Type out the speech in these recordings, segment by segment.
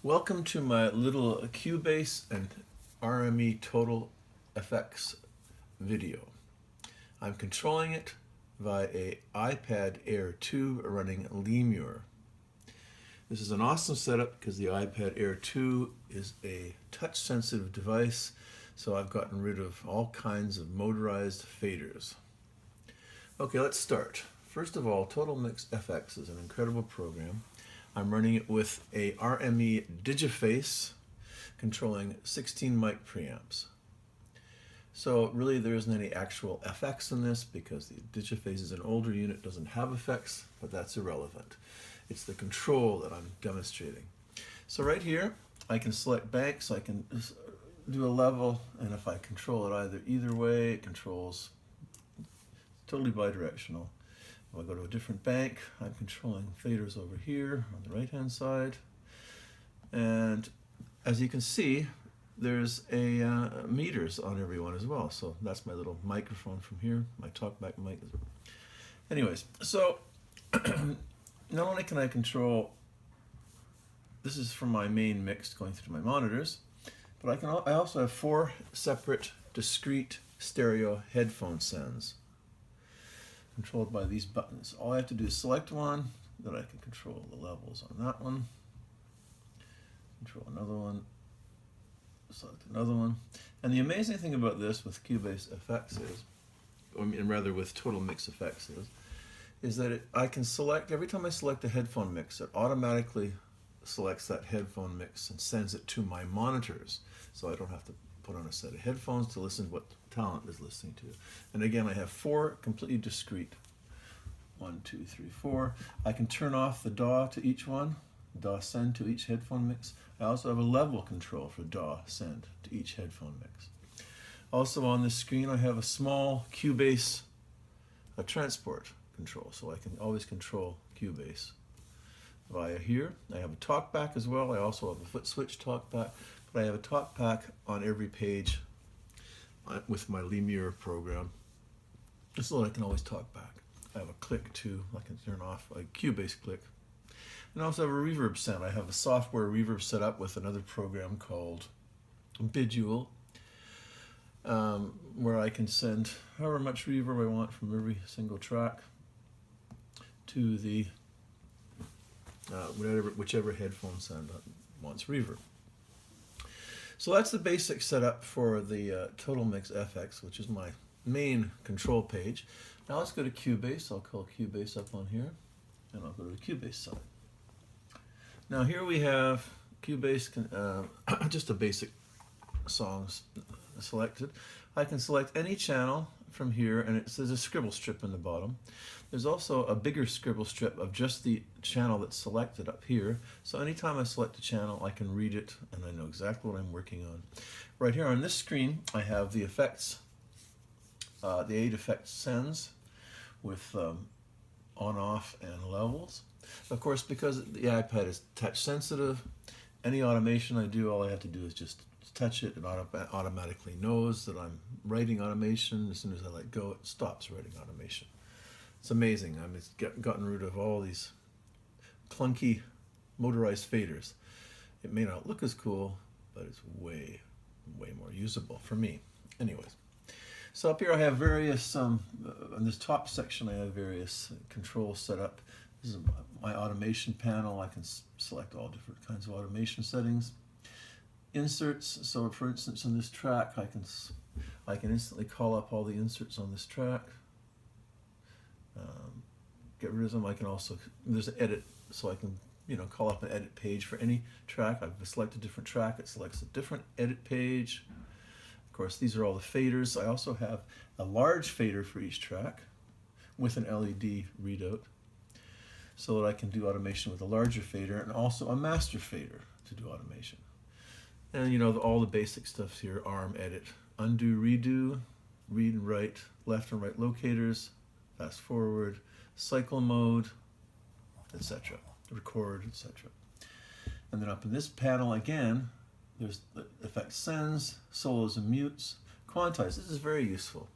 Welcome to my little Cubase and RME Totalmix video. I'm controlling it via a iPad Air 2 running Lemur. This is an awesome setup because the iPad Air 2 is a touch-sensitive device, so I've gotten rid of all kinds of motorized faders. Okay, let's start. First of all, TotalmixFX is an incredible program. I'm running it with a RME Digiface controlling 16 mic preamps. So really there isn't any actual FX in this because the Digiface is an older unit, doesn't have effects, but that's irrelevant. It's the control that I'm demonstrating. So right here, I can select banks, I can do a level, and if I control it either way, it controls totally bidirectional. If I go to a different bank, I'm controlling faders over here on the right hand side. And as you can see, there's a meters on every one as well. So that's my little microphone from here, my talkback mic. Anyways, so not only can I control, this is from my main mix going through my monitors, but I also have 4 separate discrete stereo headphone sends controlled by these buttons. All I have to do is select one, then I can control the levels on that one, control another one, select another one. And the amazing thing about this with Cubase FX is, rather with TotalmixFX is that I can select, every time I select a headphone mix, it automatically selects that headphone mix and sends it to my monitors. So I don't have to put on a set of headphones to listen to what talent is listening to. And again, I have 4 completely discrete. 1, 2, 3, 4. I can turn off the DAW to each one, DAW send to each headphone mix. I also have a level control for DAW send to each headphone mix. Also on this screen, I have a small Cubase transport control, so I can always control Cubase via here. I have a talkback as well. I also have a foot switch talkback, but I have a talkback on every page with my Lemur program, just so that I can always talk back. I have a click too, I can turn off a Cubase click. And I also have a reverb send. I have a software reverb set up with another program called Bidule, where I can send however much reverb I want from every single track to the whichever headphone send wants reverb. So that's the basic setup for the TotalmixFX, which is my main control page. Now let's go to Cubase. I'll call Cubase up on here, and I'll go to the Cubase side. Now here we have Cubase, just a basic songs selected. I can select any channel from here, and it says a scribble strip in the bottom. There's also a bigger scribble strip of just the channel that's selected up here. So anytime I select a channel, I can read it, and I know exactly what I'm working on. Right here on this screen, I have the effects, the 8 effects sends with on, off, and levels. Of course, because the iPad is touch sensitive, any automation I do, all I have to do is just touch it, and automatically knows that I'm writing automation. As soon as I let go, it stops writing automation. It's amazing. I've gotten rid of all these clunky motorized faders. It may not look as cool, but it's way, way more usable for me. Anyways, so up here I have various, in this top section I have various controls set up. This is my automation panel. I can select all different kinds of automation settings. Inserts, so for instance on this track I can instantly call up all the inserts on this track. Get rid of them. I can also, there's an edit, so I can call up an edit page for any track. I've selected a different track, it selects a different edit page. Of course, these are all the faders. I also have a large fader for each track with an LED readout, so that I can do automation with a larger fader, and also a master fader to do automation. And all the basic stuff here: arm, edit, undo, redo, read and write, left and right locators, fast forward, cycle mode, etc., record, etc. And then up in this panel again, there's the effect sends, solos and mutes, quantize. This is very useful.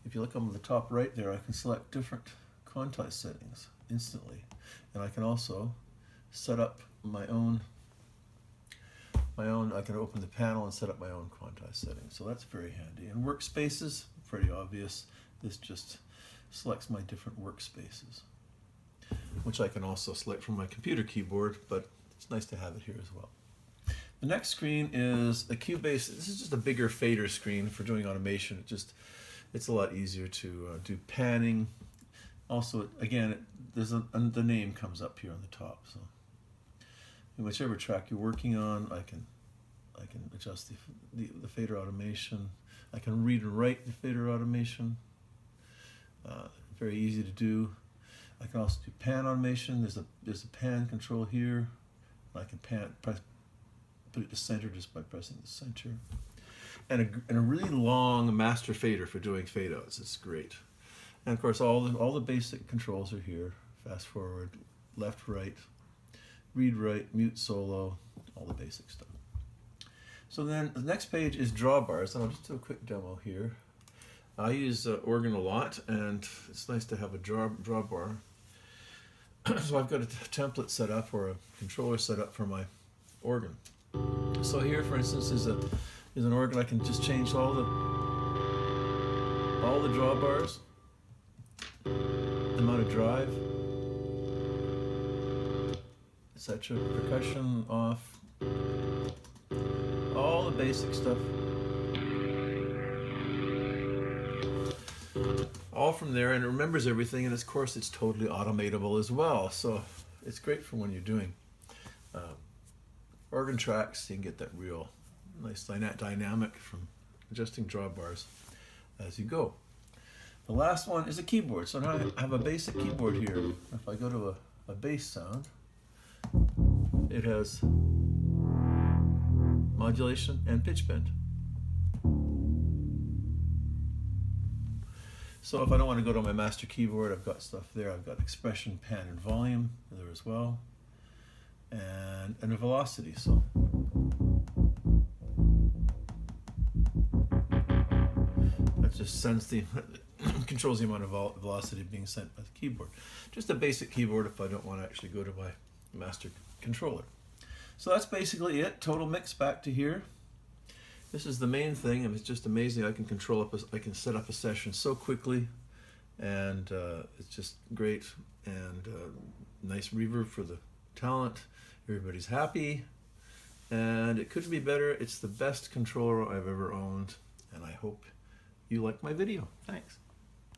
If you look on the top right there, I can select different quantize settings instantly. And I can also set up my own my own, I can open the panel and set up my own quantize settings. So that's very handy. And workspaces, pretty obvious. This just selects my different workspaces, which I can also select from my computer keyboard, but it's nice to have it here as well. The next screen is a Cubase. This is just a bigger fader screen for doing automation. It's a lot easier to do panning. Also, again, the name comes up here on the top. So, in whichever track you're working on, I can adjust the fader automation. I can read and write the fader automation. Very easy to do. I can also do pan automation. There's a pan control here. I can put it to center just by pressing the center. And a really long master fader for doing fade outs. It's great. And of course, all the basic controls are here. Fast forward, left, right, read, write, mute, solo, all the basic stuff. So then the next page is drawbars, and I'll just do a quick demo here. I use organ a lot, and it's nice to have a drawbar. So I've got a template set up, or a controller set up for my organ. So here, for instance, is an organ. I can just change all the drawbars, amount of drive, etc. Percussion off, all the basic stuff. All from there, and it remembers everything, and of course it's totally automatable as well. So it's great for when you're doing organ tracks. You can get that real nice dynamic from adjusting drawbars as you go. The last one is a keyboard. So now I have a basic keyboard here. If I go to a bass sound, it has modulation and pitch bend. So if I don't want to go to my master keyboard, I've got stuff there. I've got expression, pan, and volume there as well, and a velocity. So that just sends controls the amount of velocity being sent by the keyboard. Just a basic keyboard if I don't want to actually go to my master controller. So that's basically it. Totalmix back to here. This is the main thing, and it's just amazing. I can set up a session so quickly, and it's just great, and nice reverb for the talent. Everybody's happy, and it couldn't be better. It's the best controller I've ever owned, and I hope you like my video. Thanks.